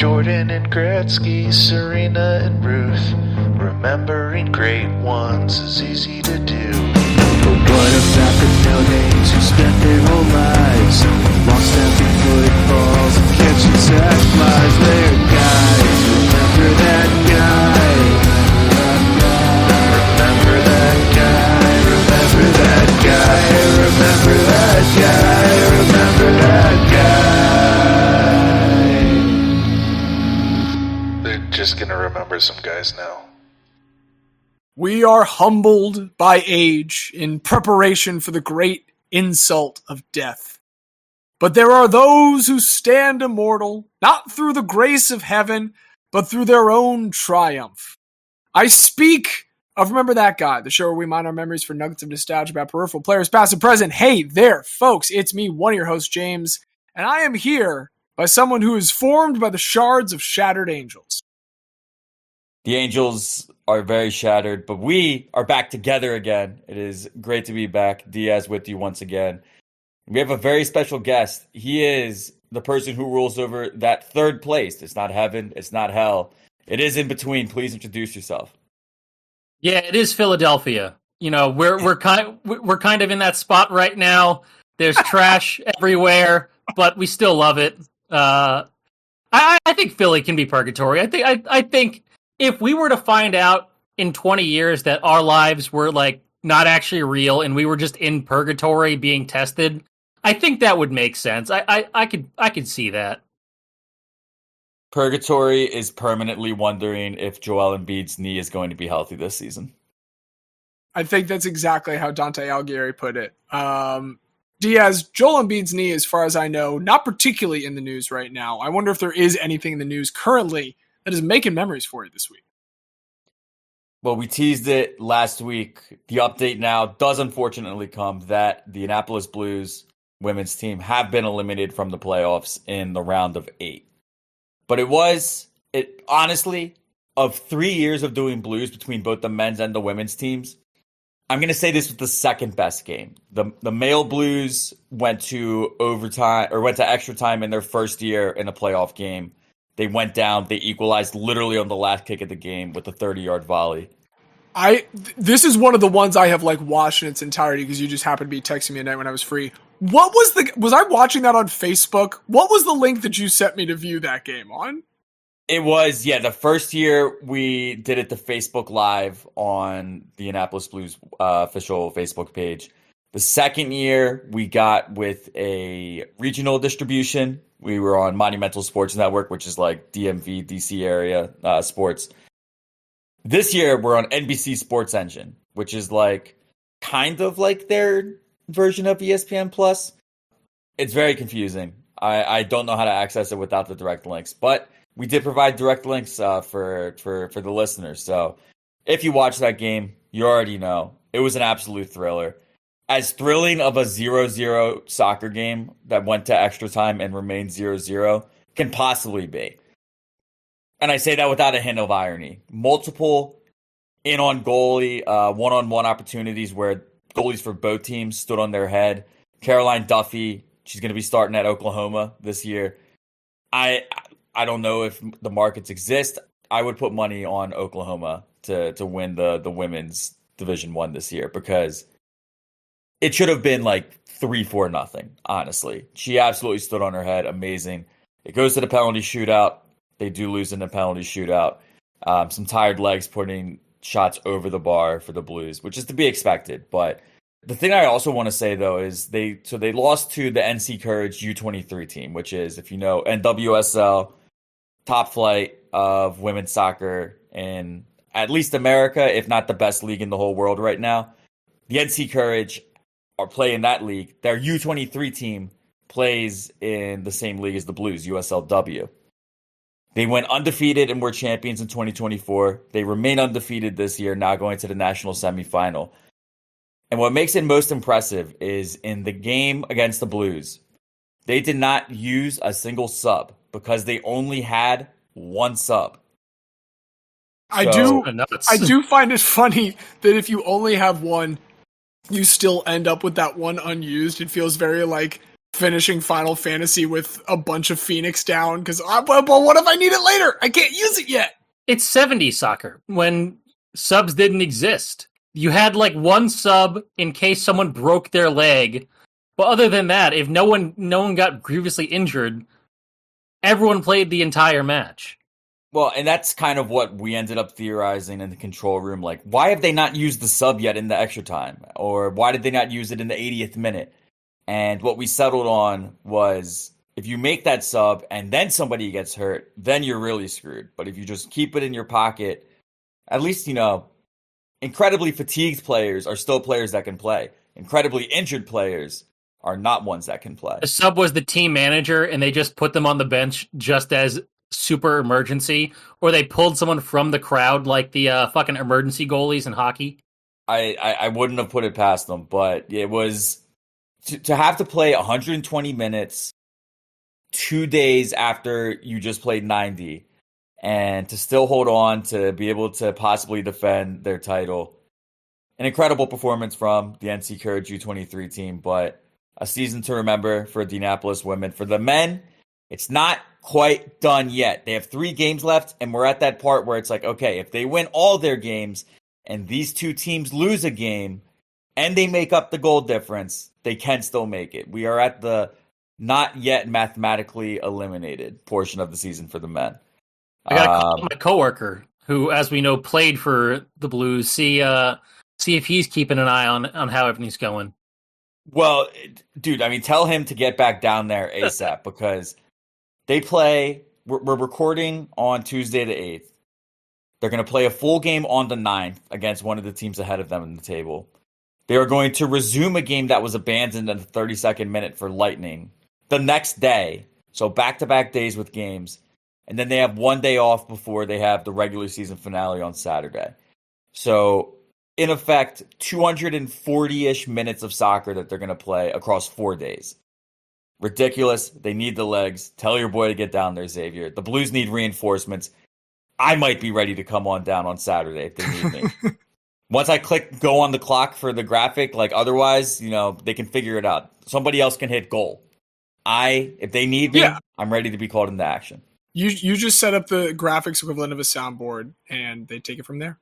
Jordan and Gretzky, Serena and Ruth. Remembering great ones is easy to do. But what about the no-names who spent their whole lives long snapping footballs and catching sack flies? They're guys, remember that guy. Remember that guy, remember that guy, remember that guy, remember that guy. They're just gonna remember some guys now. We are humbled by age in preparation for the great insult of death. But there are those who stand immortal, not through the grace of heaven, but through their own triumph. I speak of Remember That Guy, the show where we mine our memories for nuggets of nostalgia about peripheral players, past and present. Hey there, folks, it's me, one of your hosts, James, and I am here by someone who is formed by the shards of shattered angels. The Angels are very shattered, but we are back together again. It is great to be back. Diaz with you once again. We have a very special guest. He is the person who rules over that third place. It's not heaven. It's not hell. It is in between. Please introduce yourself. Yeah, it is Philadelphia. You know, we're kind of in that spot right now. There's trash everywhere, but we still love it. I think Philly can be purgatory. I think if we were to find out in 20 years that our lives were like not actually real and we were just in purgatory being tested, I think that would make sense. I could see that. Purgatory is permanently wondering if Joel Embiid's knee is going to be healthy this season. I think that's exactly how Dante Alighieri put it. Diaz, Joel Embiid's knee, as far as I know, not particularly in the news right now. I wonder if there is anything in the news currently that is making memories for you this week. Well, we teased it last week. The update now does unfortunately come that the Annapolis Blues women's team have been eliminated from the playoffs in the round of 8. But it honestly, of 3 years of doing Blues between both the men's and the women's teams, I'm going to say this was the second best game. The male Blues went to overtime or went to extra time in their first year in a playoff game. They went down. They equalized literally on the last kick of the game with a 30-yard volley. This is one of the ones I have like watched in its entirety because you just happened to be texting me at night when I was free. What was I watching that on Facebook? What was the link that you sent me to view that game on? It was, the first year we did it to Facebook Live on the Annapolis Blues official Facebook page. The second year we got with a regional distribution. We were on Monumental Sports Network, which is like DMV, DC area sports. This year, we're on NBC Sports Engine, which is like kind of like their version of ESPN Plus. It's very confusing. I don't know how to access it without the direct links, but we did provide direct links for the listeners. So if you watch that game, you already know. It was an absolute thriller. As thrilling of a 0-0 soccer game that went to extra time and remained 0-0 can possibly be. And I say that without a hint of irony. Multiple in-on goalie, one-on-one opportunities where goalies for both teams stood on their head. Caroline Duffy, she's going to be starting at Oklahoma this year. I don't know if the markets exist. I would put money on Oklahoma to win the women's Division I this year because it should have been like 3-4-0, honestly. She absolutely stood on her head. Amazing. It goes to the penalty shootout. They do lose in the penalty shootout. Some tired legs putting shots over the bar for the Blues, which is to be expected. But the thing I also want to say, though, is they lost to the NC Courage U23 team, which is, if you know, NWSL, top flight of women's soccer in at least America, if not the best league in the whole world right now. The NC Courage are playing that league. Their U23 team plays in the same league as the Blues, USLW. They went undefeated and were champions in 2024. They remain undefeated this year, now going to the national semifinal. And what makes it most impressive is in the game against the Blues, they did not use a single sub because they only had one sub. I do find it funny that if you only have one, you still end up with that one unused. It feels very like finishing Final Fantasy with a bunch of Phoenix down because, but what if I need it later? I can't use it yet. It's 70s soccer when subs didn't exist. You had like one sub in case someone broke their leg. But other than that, if no one got grievously injured, everyone played the entire match. Well, and that's kind of what we ended up theorizing in the control room. Like, why have they not used the sub yet in the extra time? Or why did they not use it in the 80th minute? And what we settled on was, if you make that sub and then somebody gets hurt, then you're really screwed. But if you just keep it in your pocket, at least, incredibly fatigued players are still players that can play. Incredibly injured players are not ones that can play. The sub was the team manager, and they just put them on the bench just as super emergency, or they pulled someone from the crowd like the fucking emergency goalies in hockey. I wouldn't have put it past them, but it was to have to play 120 minutes 2 days after you just played 90 and to still hold on to be able to possibly defend their title. An incredible performance from the NC Courage U23 team, but a season to remember for the Annapolis women. For the men, it's not quite done yet. They have 3 games left, and we're at that part where it's like, okay, if they win all their games and these two teams lose a game and they make up the goal difference, they can still make it. We are at the not yet mathematically eliminated portion of the season for the men. I got to call my coworker, who, as we know, played for the Blues, see if he's keeping an eye on how everything's going. Well, dude, I mean, tell him to get back down there ASAP because they play. We're recording on Tuesday the 8th. They're going to play a full game on the 9th against one of the teams ahead of them in the table. They are going to resume a game that was abandoned in the 32nd minute for Lightning the next day. So back-to-back days with games. And then they have 1 day off before they have the regular season finale on Saturday. So, in effect, 240-ish minutes of soccer that they're going to play across 4 days. Ridiculous. They need the legs. Tell your boy to get down there, Xavier. The Blues need reinforcements. I might be ready to come on down on Saturday if they need me. Once I click go on the clock for the graphic, otherwise, they can figure it out. Somebody else can hit goal. If they need me, I'm ready to be called into action. You just set up the graphics equivalent of a soundboard, and they take it from there.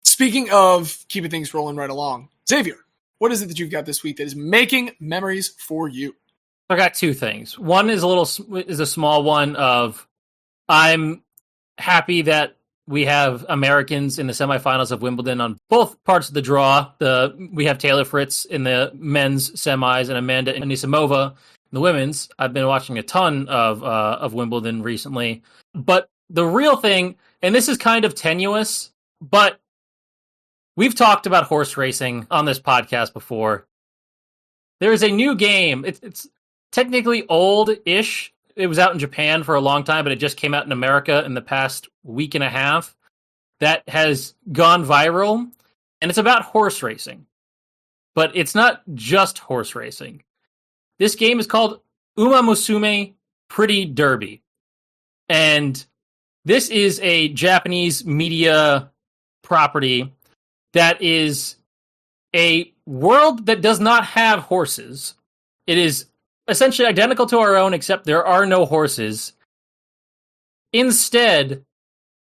Speaking of keeping things rolling right along, Xavier, what is it that you've got this week that is making memories for you? I got 2 things. One is a small one of I'm happy that we have Americans in the semifinals of Wimbledon on both parts of the draw. We have Taylor Fritz in the men's semis and Amanda Anisimova in the women's. I've been watching a ton of Wimbledon recently. But the real thing, and this is kind of tenuous, but we've talked about horse racing on this podcast before. There is a new game. It's technically old-ish. It was out in Japan for a long time, but it just came out in America in the past week and a half that has gone viral, and it's about horse racing. But it's not just horse racing. This game is called Umamusume Pretty Derby. And this is a Japanese media property that is a world that does not have horses. It is essentially identical to our own, except there are no horses. Instead,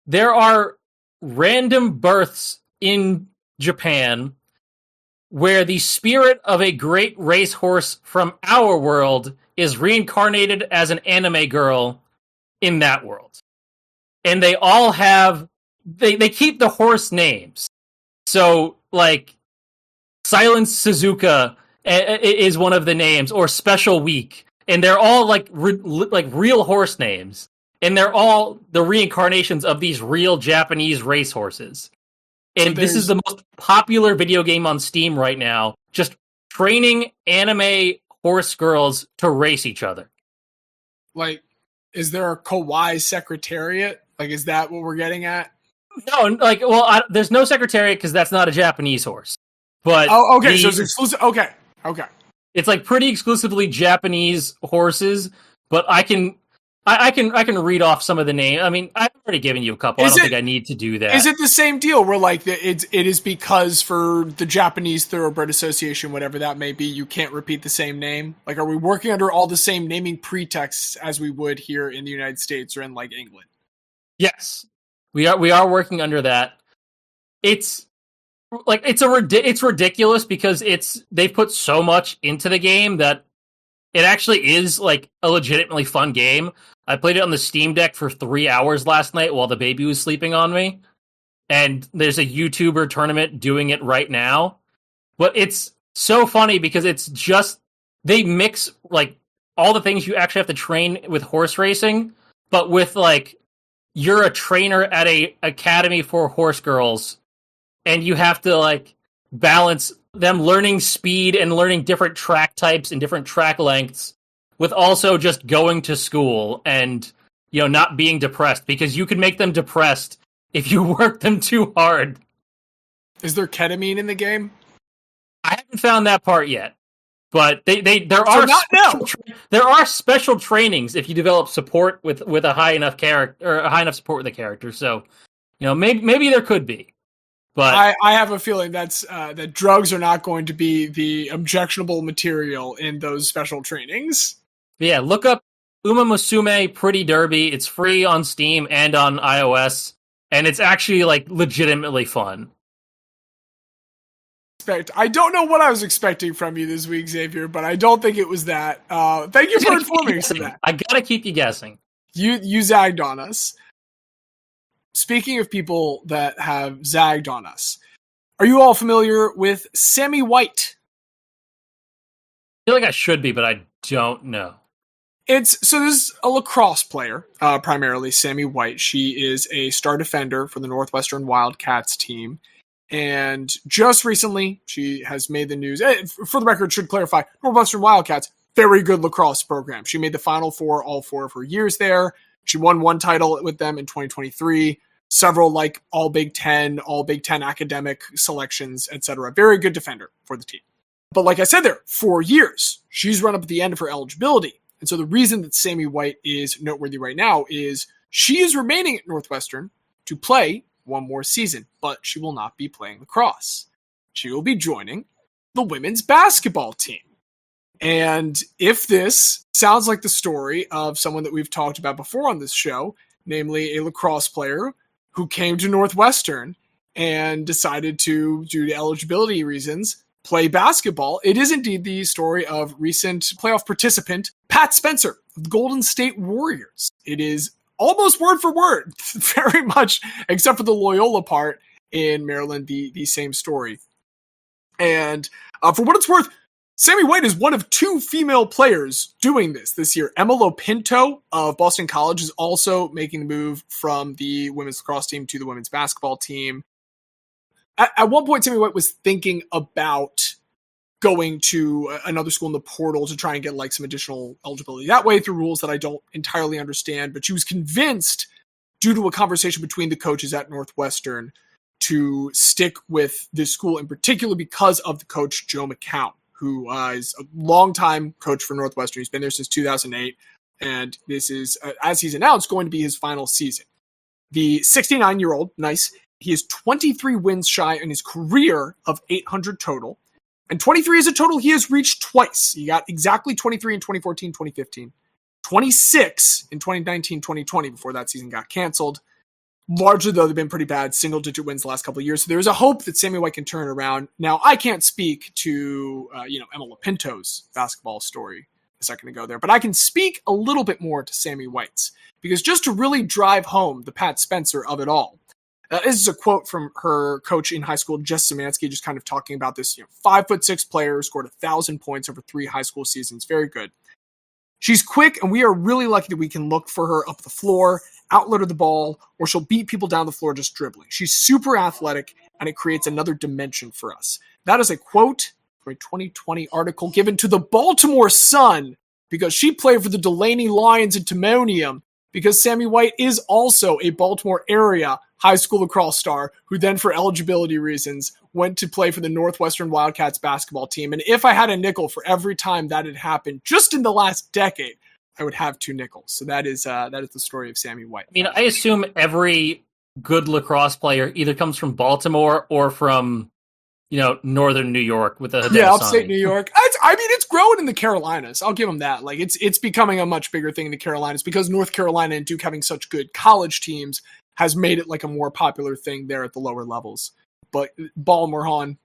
there are random births in Japan where the spirit of a great racehorse from our world is reincarnated as an anime girl in that world. And they all have... They keep the horse names. So, Silence Suzuka is one of the names, or Special Week, and they're all real horse names, and they're all the reincarnations of these real Japanese racehorses. And this is the most popular video game on Steam right now, just training anime horse girls to race each other. Is there a Kawaii Secretariat? Is that what we're getting at? No, there's no Secretariat because that's not a Japanese horse. But okay, so it's exclusive. Okay. It's pretty exclusively Japanese horses, but I can read off some of the names. I mean, I already given you a couple. I don't think I need to do that. Is it the same deal where like it is because for the Japanese Thoroughbred Association, whatever that may be, you can't repeat the same name? Like, are we working under all the same naming pretexts as we would here in the United States or in like England? Yes, we are working under that. It's like it's ridiculous because they've put so much into the game that it actually is like a legitimately fun game. I played it on the Steam Deck for 3 hours last night while the baby was sleeping on me. And there's a YouTuber tournament doing it right now. But it's so funny because it's just, they mix like all the things you actually have to train with horse racing, but with like, you're a trainer at a academy for horse girls and you have to like balance them learning speed and learning different track types and different track lengths with also just going to school and, you know, not being depressed, because you can make them depressed if you work them too hard. Is there ketamine in the game? I haven't found that part yet, but there are special trainings if you develop support with a high enough character or a high enough support with a character. So, you know, maybe there could be. But I have a feeling that drugs are not going to be the objectionable material in those special trainings. Yeah, look up Umamusume Pretty Derby. It's free on Steam and on iOS, and it's actually like legitimately fun. I don't know what I was expecting from you this week, Xavier, but I don't think it was that. Thank you for informing us of that. I gotta keep you guessing. You zagged on us. Speaking of people that have zagged on us, are you all familiar with Sammy White? I feel like I should be, but I don't know. This is a lacrosse player, primarily Sammy White. She is a star defender for the Northwestern Wildcats team. And just recently, she has made the news. For the record, should clarify, Northwestern Wildcats, very good lacrosse program. She made the Final Four all 4 of her years there. She won 1 title with them in 2023. Several like all Big Ten academic selections, etc. Very good defender for the team. But like I said there, 4 years. She's run up at the end of her eligibility. And so the reason that Sammy White is noteworthy right now is she is remaining at Northwestern to play 1 more season, but she will not be playing lacrosse. She will be joining the women's basketball team. And if this sounds like the story of someone that we've talked about before on this show, namely a lacrosse player who came to Northwestern and decided to, due to eligibility reasons, play basketball, it is indeed the story of recent playoff participant Pat Spencer of the Golden State Warriors. It is almost word for word, very much, except for the Loyola part in Maryland, the same story. And for what it's worth, Sammy White is one of 2 female players doing this year. Emma Lopinto of Boston College is also making the move from the women's lacrosse team to the women's basketball team. At one point, Sammy White was thinking about going to another school in the portal to try and get like some additional eligibility that way through rules that I don't entirely understand. But she was convinced, due to a conversation between the coaches at Northwestern, to stick with this school in particular because of the coach, Joe McCown, who is a longtime coach for Northwestern. He's been there since 2008. And this is, as he's announced, going to be his final season. The 69-year-old, nice. He is 23 wins shy in his career of 800 total. And 23 is a total he has reached twice. He got exactly 23 in 2014, 2015. 26 in 2019, 2020 before that season got canceled. Largely, though, they've been pretty bad. Single-digit wins the last couple of years. So there's a hope that Sammy White can turn around. Now, I can't speak to, Emma Lopinto's basketball story a second ago there, but I can speak a little bit more to Sammy White's. Because just to really drive home the Pat Spencer of it all, this is a quote from her coach in high school, Jess Szymanski, just kind of talking about this 5'6" player, scored 1,000 points over 3 high school seasons. Very good. She's quick, and we are really lucky that we can look for her up the floor, outlet her the ball, or she'll beat people down the floor just dribbling. She's super athletic, and it creates another dimension for us. That is a quote from a 2020 article given to the Baltimore Sun because she played for the Delaney Lions in Timonium, because Sammy White is also a Baltimore area high school lacrosse star who then, for eligibility reasons, went to play for the Northwestern Wildcats basketball team. And if I had a nickel for every time that had happened just in the last decade, I would have 2 nickels. So that is the story of Sammy White. I mean, I assume every good lacrosse player either comes from Baltimore or from, northern New York with the upstate New York. It's growing in the Carolinas. I'll give them that. Like it's becoming a much bigger thing in the Carolinas because North Carolina and Duke having such good college teams has made it like a more popular thing there at the lower levels. But Baltimore, Han.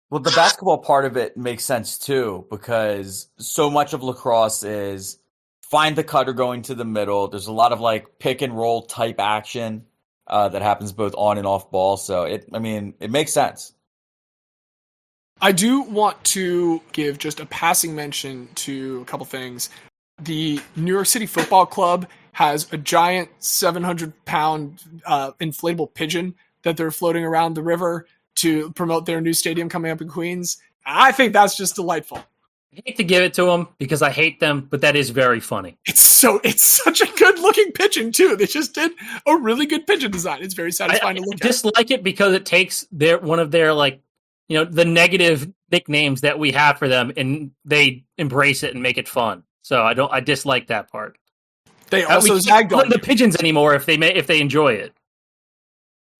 Well, the basketball part of it makes sense too, because so much of lacrosse is find the cutter going to the middle. There's a lot of like pick and roll type action that happens both on and off ball. So it makes sense. I do want to give just a passing mention to a couple things. The New York City Football Club has a giant 700-pound inflatable pigeon that they're floating around the river to promote their new stadium coming up in Queens. I think that's just delightful. I hate to give it to them because I hate them, but that is very funny. It's such a good looking pigeon too. They just did a really good pigeon design. It's very satisfying to look at. I dislike it because it takes one of their the negative nicknames that we have for them, and they embrace it and make it fun. So I dislike that part. They also zagged on the pigeons anymore if they enjoy it.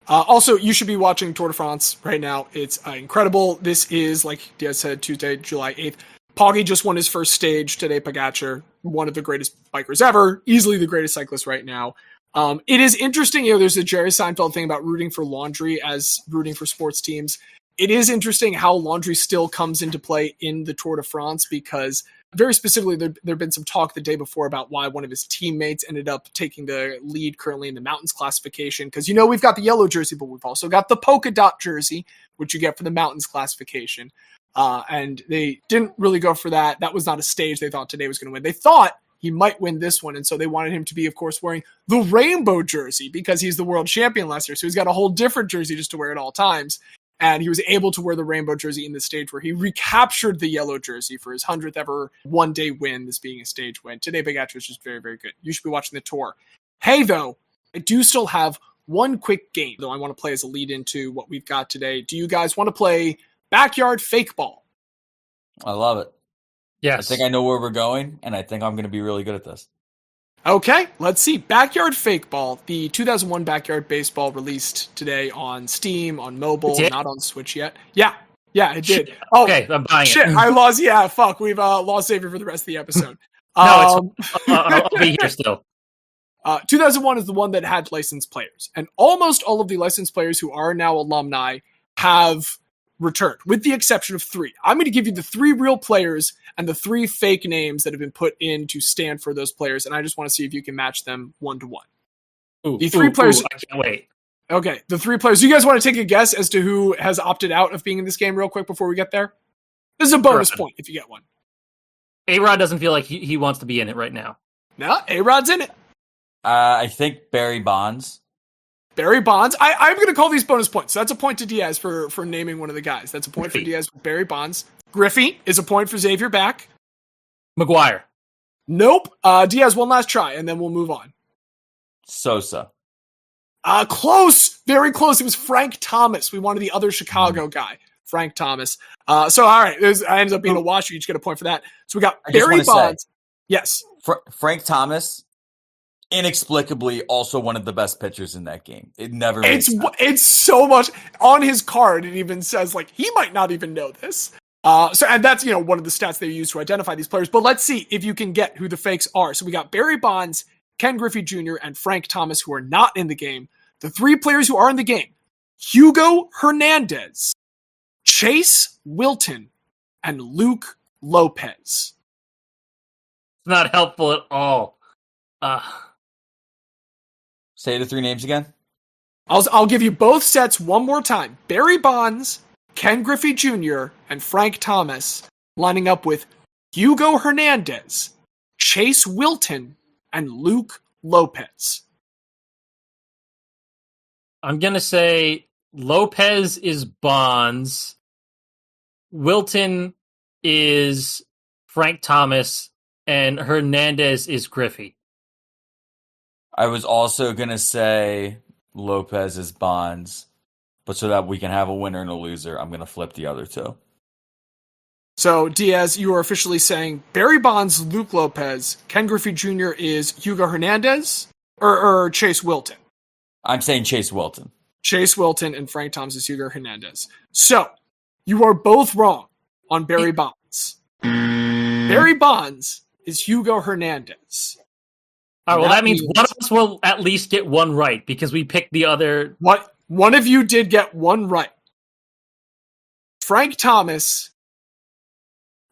Also, you should be watching Tour de France right now. It's incredible. This is, like Diaz said, Tuesday, July 8th. Poggi just won his first stage today. Pogacar, one of the greatest bikers ever, easily the greatest cyclist right now. It is interesting. There's a Jerry Seinfeld thing about rooting for laundry as rooting for sports teams. It is interesting how laundry still comes into play in the Tour de France because very specifically, there had been some talk the day before about why one of his teammates ended up taking the lead currently in the mountains classification. Because, we've got the yellow jersey, but we've also got the polka dot jersey, which you get for the mountains classification. And they didn't really go for that. That was not a stage they thought today was going to win. They thought he might win this one. And so they wanted him to be, of course, wearing the rainbow jersey because he's the world champion last year. So he's got a whole different jersey just to wear at all times. And he was able to wear the rainbow jersey in the stage where he recaptured the yellow jersey for his 100th ever one-day win, this being a stage win. Today, Pogacar was just very, very good. You should be watching the tour. Hey, though, I do still have one quick game, though I want to play as a lead into what we've got today. Do you guys want to play Backyard Fakeball? I love it. Yes. I think I know where we're going, and I think I'm going to be really good at this. Okay, let's see. Backyard Fakeball, the 2001 Backyard Baseball released today on Steam, on mobile, not on Switch yet. Yeah, it did. Shit. Oh, okay, I'm buying shit, it. I lost. Yeah, fuck. We've lost Xavier for the rest of the episode. No, I'll be here still. 2001 is the one that had licensed players, and almost all of the licensed players who are now alumni have returned, with the exception of 3. I'm going to give you the 3 real players and the 3 fake names that have been put in to stand for those players, and I just want to see if you can match them 1-to-1. The 3 players. I can't wait. Okay, the 3 players. Do you guys want to take a guess as to who has opted out of being in this game real quick before we get there? This is a bonus point if you get one. A-Rod doesn't feel like he wants to be in it right now. No, A-Rod's in it. I think Barry Bonds. Barry Bonds. I'm going to call these bonus points. So that's a point to Diaz for naming one of the guys. That's a point for Diaz for Barry Bonds. Griffey is a point for Xavier back. McGuire. Nope. Diaz, one last try, and then we'll move on. Sosa. Close. Very close. It was Frank Thomas. We wanted the other Chicago guy. Frank Thomas. So, all right. I ended up being a wash. You each get a point for that. So we got Barry Bonds. Yes. Frank Thomas, inexplicably also one of the best pitchers in that game. It never makes sense. It's so much. On his card, it even says, he might not even know this. And that's, one of the stats they use to identify these players. But let's see if you can get who the fakes are. So we got Barry Bonds, Ken Griffey Jr., and Frank Thomas, who are not in the game. The 3 players who are in the game: Hugo Hernandez, Chase Wilton, and Luke Lopez. It's not helpful at all. Say the 3 names again. I'll give you both sets one more time. Barry Bonds, Ken Griffey Jr., and Frank Thomas, lining up with Hugo Hernandez, Chase Wilton, and Luke Lopez. I'm going to say Lopez is Bonds, Wilton is Frank Thomas, and Hernandez is Griffey. I was also going to say Lopez is Bonds, but so that we can have a winner and a loser, I'm going to flip the other 2. So, Diaz, you are officially saying Barry Bonds, Luke Lopez, Ken Griffey Jr. is Hugo Hernandez, or Chase Wilton? I'm saying Chase Wilton. Chase Wilton and Frank Thomas is Hugo Hernandez. So, you are both wrong on Barry Bonds. Barry Bonds is Hugo Hernandez. All right, well, that means one of us will at least get one right because we picked the other. What? One of you did get one right. Frank Thomas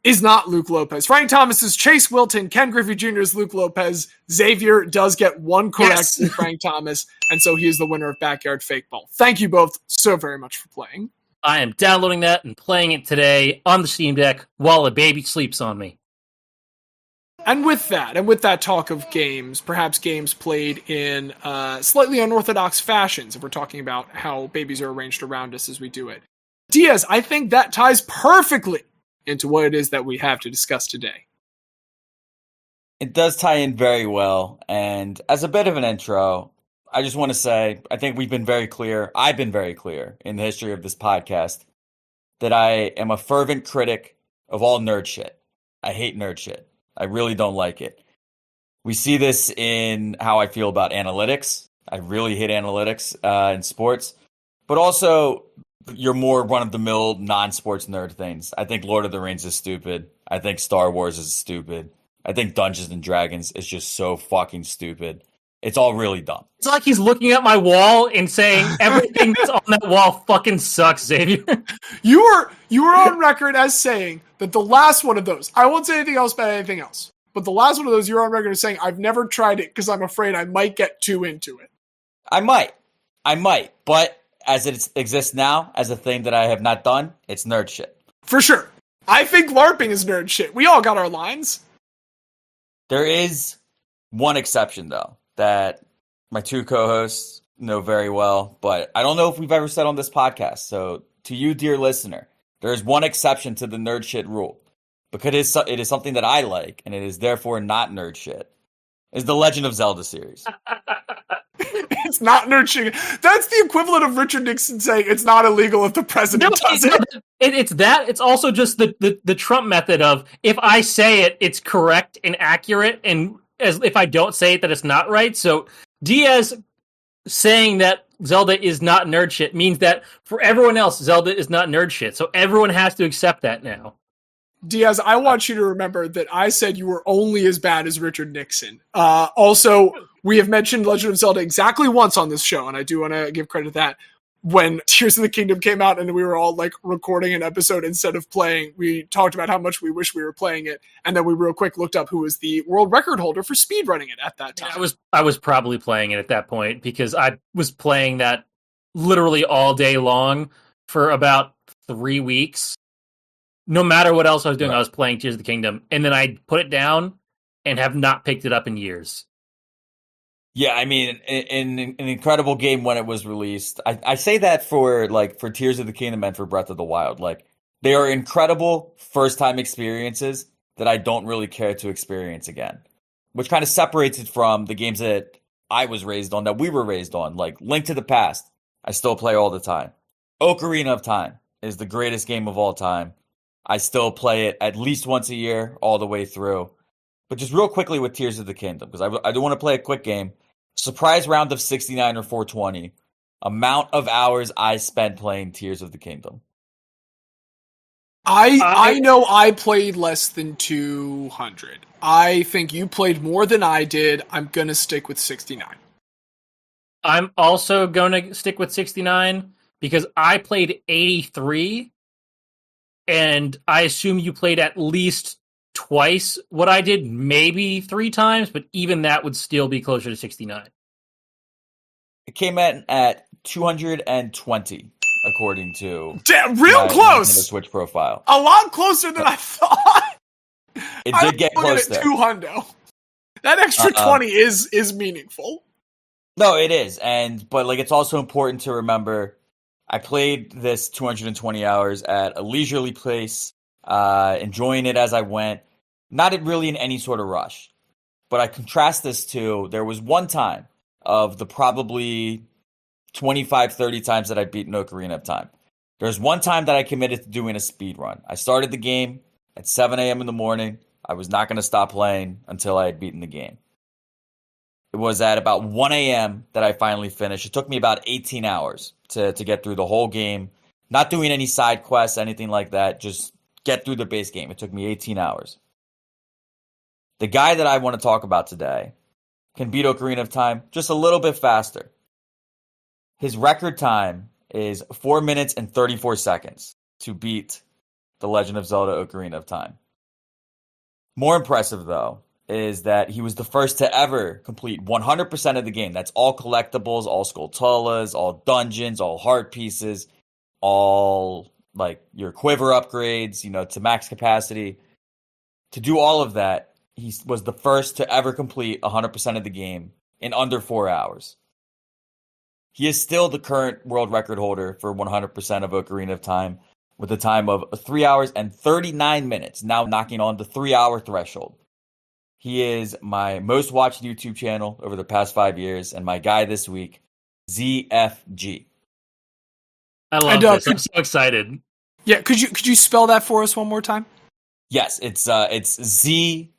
is not Luke Lopez. Frank Thomas is Chase Wilton. Ken Griffey Jr. is Luke Lopez. Xavier does get one correct with Frank Thomas, and so he is the winner of Backyard Fakeball. Thank you both so very much for playing. I am downloading that and playing it today on the Steam Deck while a baby sleeps on me. And with that talk of games, perhaps games played in slightly unorthodox fashions, if we're talking about how babies are arranged around us as we do it. Diaz, I think that ties perfectly into what it is that we have to discuss today. It does tie in very well, and as a bit of an intro, I just want to say, I think we've been very clear, I've been very clear in the history of this podcast, that I am a fervent critic of all nerd shit. I hate nerd shit. I really don't like it. We see this in how I feel about analytics. I really hate analytics in sports, but also your more run-of-the-mill non-sports nerd things. I think Lord of the Rings is stupid. I think Star Wars is stupid. I think Dungeons and Dragons is just so fucking stupid. It's all really dumb. It's like he's looking at my wall and saying everything that's on that wall fucking sucks, Xavier. You were on record as saying that the last one of those, I won't say anything else about anything else, but the last one of those, you're on record as saying, I've never tried it because I'm afraid I might get too into it. I might, but as it exists now, as a thing that I have not done, it's nerd shit. For sure. I think LARPing is nerd shit. We all got our lines. There is one exception, though, that my two co-hosts know very well, but I don't know if we've ever said on this podcast. So to you, dear listener, there is one exception to the nerd shit rule, because it is something that I like, and it is therefore not nerd shit, is the Legend of Zelda series. It's not nerd shit. That's the equivalent of Richard Nixon saying it's not illegal if the president does it. It's that. It's also just the Trump method of, if I say it, it's correct and accurate, and as if I don't say it, that it's not right. So Diaz saying that Zelda is not nerd shit means that for everyone else, Zelda is not nerd shit. So everyone has to accept that now. Diaz, I want you to remember that I said you were only as bad as Richard Nixon. Also, we have mentioned Legend of Zelda exactly once on this show, and I do want to give credit to that. When Tears of the Kingdom came out and we were all like recording an episode instead of playing, we talked about how much we wish we were playing it, and then we real quick looked up who was the world record holder for speedrunning it at that time. I was probably playing it at that point because I was playing that literally all day long for about 3 weeks. No matter what else I was doing, right. I was playing Tears of the Kingdom, and then I put it down and have not picked it up in years. Yeah, I mean, an incredible game when it was released. I say that for Tears of the Kingdom and for Breath of the Wild. Like, they are incredible first-time experiences that I don't really care to experience again, which kind of separates it from the games that I was raised on, that we were raised on, like Link to the Past. I still play all the time. Ocarina of Time is the greatest game of all time. I still play it at least once a year, all the way through. But just real quickly with Tears of the Kingdom, because I do want to play a quick game. Surprise round of 69 or 420. Amount of hours I spent playing Tears of the Kingdom. I know I played less than 200. I think you played more than I did. I'm going to stick with 69. I'm also going to stick with 69 because I played 83. And I assume you played at least twice what I did, maybe 3 times, but even that would still be closer to 69. It came in at 220, according to real close. The Switch profile. A lot closer than I thought. It did get close there. 200. That extra 20 is meaningful. No, it is, but like it's also important to remember. I played this 220 hours at a leisurely pace, enjoying it as I went, not really in any sort of rush. But I contrast this to, there was one time of the probably 25, 30 times that I've beaten Ocarina of Time. There's one time that I committed to doing a speed run. I started the game, at 7 a.m. in the morning. I was not going to stop playing until I had beaten the game. It was at about 1 a.m. that I finally finished. It took me about 18 hours to get through the whole game. Not doing any side quests, anything like that. Just get through the base game. It took me 18 hours. The guy that I want to talk about today can beat Ocarina of Time just a little bit faster. His record time is 4 minutes and 34 seconds to beat The Legend of Zelda Ocarina of Time. More impressive, though, is that he was the first to ever complete 100% of the game. That's all collectibles, all skulltulas, all dungeons, all heart pieces, all like your quiver upgrades, to max capacity. To do all of that, he was the first to ever complete 100% of the game in under 4 hours. He is still the current world record holder for 100% of Ocarina of Time with a time of 3 hours and 39 minutes, now knocking on the 3-hour threshold. He is my most watched YouTube channel over the past 5 years, and my guy this week, ZFG. I love this. I'm so excited. Yeah, could you spell that for us one more time? Yes, it's ZFG.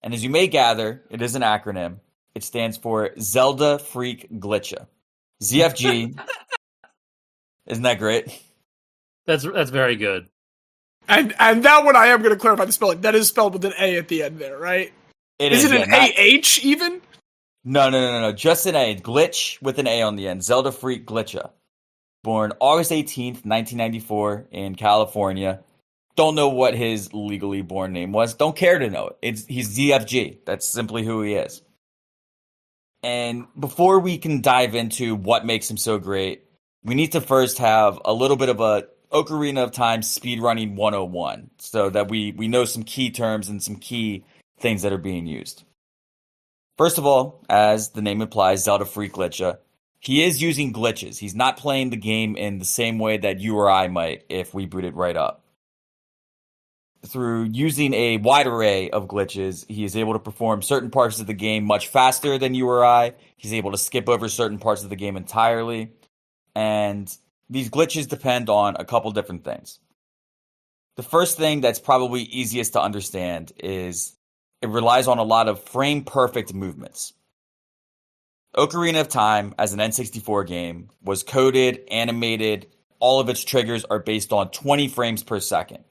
And as you may gather, it is an acronym. It stands for Zelda Freak Glitcha. ZFG. Isn't that great? That's very good. And that one I am going to clarify the spelling. That is spelled with an A at the end there, right? Is it an AH even? No. Just an A. Glitch with an A on the end. Zelda Freak Glitcha. Born August 18th, 1994 in California. Don't know what his legally born name was. Don't care to know it. He's ZFG. That's simply who he is. And before we can dive into what makes him so great, we need to first have a little bit of a Ocarina of Time speedrunning 101 so that we know some key terms and some key things that are being used. First of all, as the name implies, Zelda Freak Glitcha, he is using glitches. He's not playing the game in the same way that you or I might if we boot it right up. Through using a wide array of glitches, he is able to perform certain parts of the game much faster than you or I. He's able to skip over certain parts of the game entirely. And these glitches depend on a couple different things. The first thing that's probably easiest to understand is it relies on a lot of frame-perfect movements. Ocarina of Time, as an N64 game, was coded, animated, all of its triggers are based on 20 frames per second.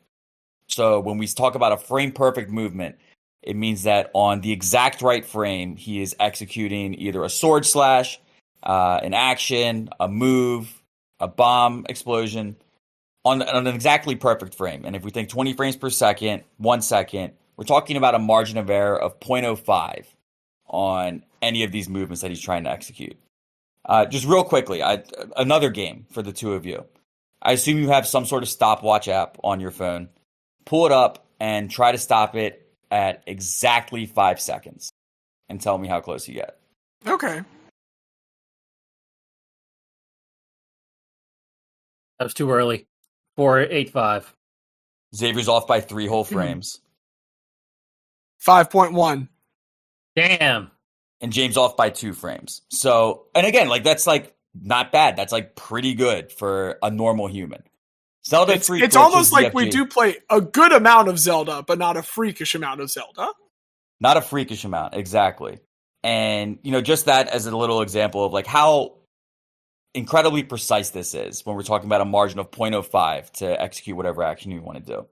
So when we talk about a frame-perfect movement, it means that on the exact right frame, he is executing either a sword slash, an action, a move, a bomb explosion, on an exactly perfect frame. And if we think 20 frames per second, 1 second, we're talking about a margin of error of 0.05 on any of these movements that he's trying to execute. Just real quickly, another game for the two of you. I assume you have some sort of stopwatch app on your phone. Pull it up and try to stop it at exactly 5 seconds and tell me how close you get. Okay. That was too early. 4.85. Xavier's off by 3 whole frames. 5.1. Damn. And James off by 2 frames. So, and again, that's not bad. That's pretty good for a normal human. Zelda it's almost like we do play a good amount of Zelda, but not a freakish amount of Zelda. Not a freakish amount, exactly. And, just that as a little example of how incredibly precise this is when we're talking about a margin of 0.05 to execute whatever action you want to do.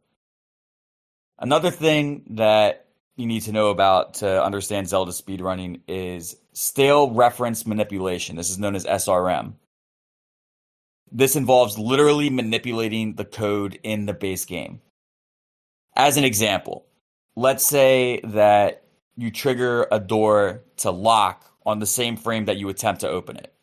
Another thing that you need to know about to understand Zelda speedrunning is stale reference manipulation. This is known as SRM. This involves literally manipulating the code in the base game. As an example, let's say that you trigger a door to lock on the same frame that you attempt to open it.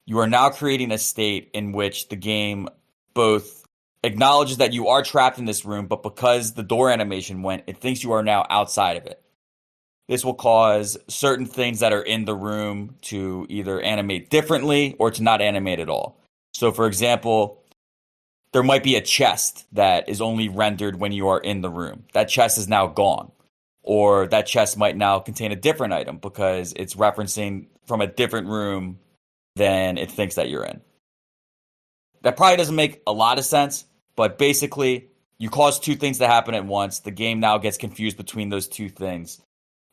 You are now creating a state in which the game both acknowledges that you are trapped in this room, but because the door animation went, it thinks you are now outside of it. This will cause certain things that are in the room to either animate differently or to not animate at all. So, for example, there might be a chest that is only rendered when you are in the room. That chest is now gone. Or that chest might now contain a different item because it's referencing from a different room than it thinks that you're in. That probably doesn't make a lot of sense, but basically, you cause two things to happen at once. The game now gets confused between those two things.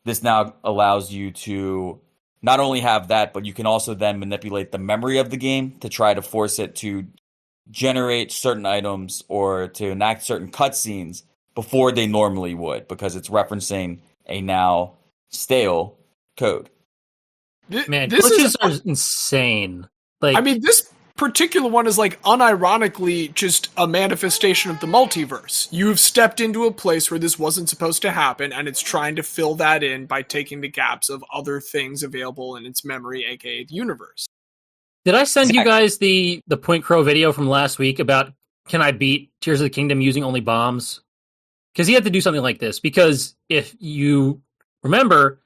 This now allows you to not only have that, but you can also then manipulate the memory of the game to try to force it to generate certain items or to enact certain cutscenes before they normally would, because it's referencing a now stale code. Man, this glitches is are insane. Like, I mean, this particular one is like unironically just a manifestation of the multiverse. You've stepped into a place where this wasn't supposed to happen, and it's trying to fill that in by taking the gaps of other things available in its memory, aka the universe. did I send you guys the Point Crow video from last week about can I beat Tears of the Kingdom using only bombs? Because he had to do something like this. Because if you remember,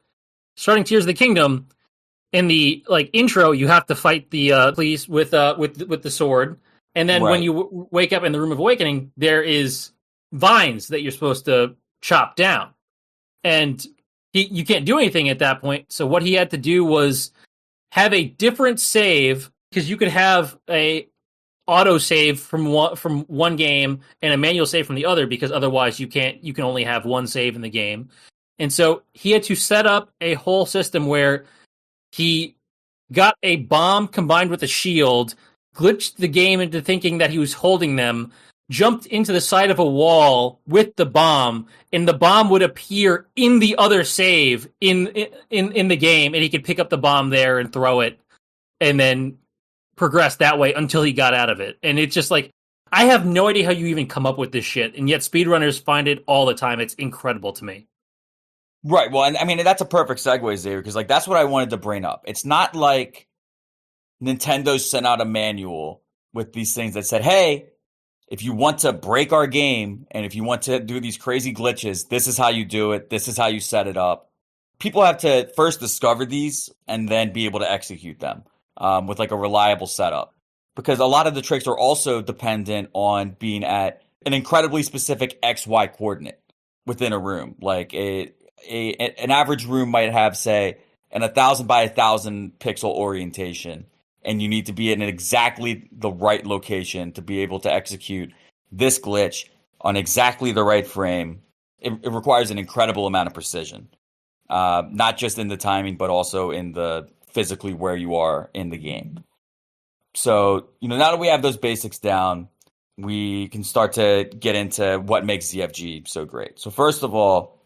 starting Tears of the Kingdom, in the intro, you have to fight the police with the sword, and then when you wake up in the Room of Awakening, there is vines that you're supposed to chop down, and you can't do anything at that point. So what he had to do was have a different save, because you could have a auto save from one game and a manual save from the other, because otherwise you can only have one save in the game. And so he had to set up a whole system where he got a bomb combined with a shield, glitched the game into thinking that he was holding them, jumped into the side of a wall with the bomb, and the bomb would appear in the other save in the game, and he could pick up the bomb there and throw it, and then progress that way until he got out of it. And it's just like, I have no idea how you even come up with this shit, and yet speedrunners find it all the time. It's incredible to me. Right. Well, and I mean, that's a perfect segue, Xavier, because that's what I wanted to bring up. It's not like Nintendo sent out a manual with these things that said, hey, if you want to break our game and if you want to do these crazy glitches, this is how you do it. This is how you set it up. People have to first discover these and then be able to execute them with a reliable setup. Because a lot of the tricks are also dependent on being at an incredibly specific XY coordinate within a room. Like an average room might have, say, an 1,000 by 1,000 pixel orientation, and you need to be in exactly the right location to be able to execute this glitch on exactly the right frame. It requires an incredible amount of precision, not just in the timing, but also in the physically where you are in the game. So, now that we have those basics down, we can start to get into what makes ZFG so great. So first of all,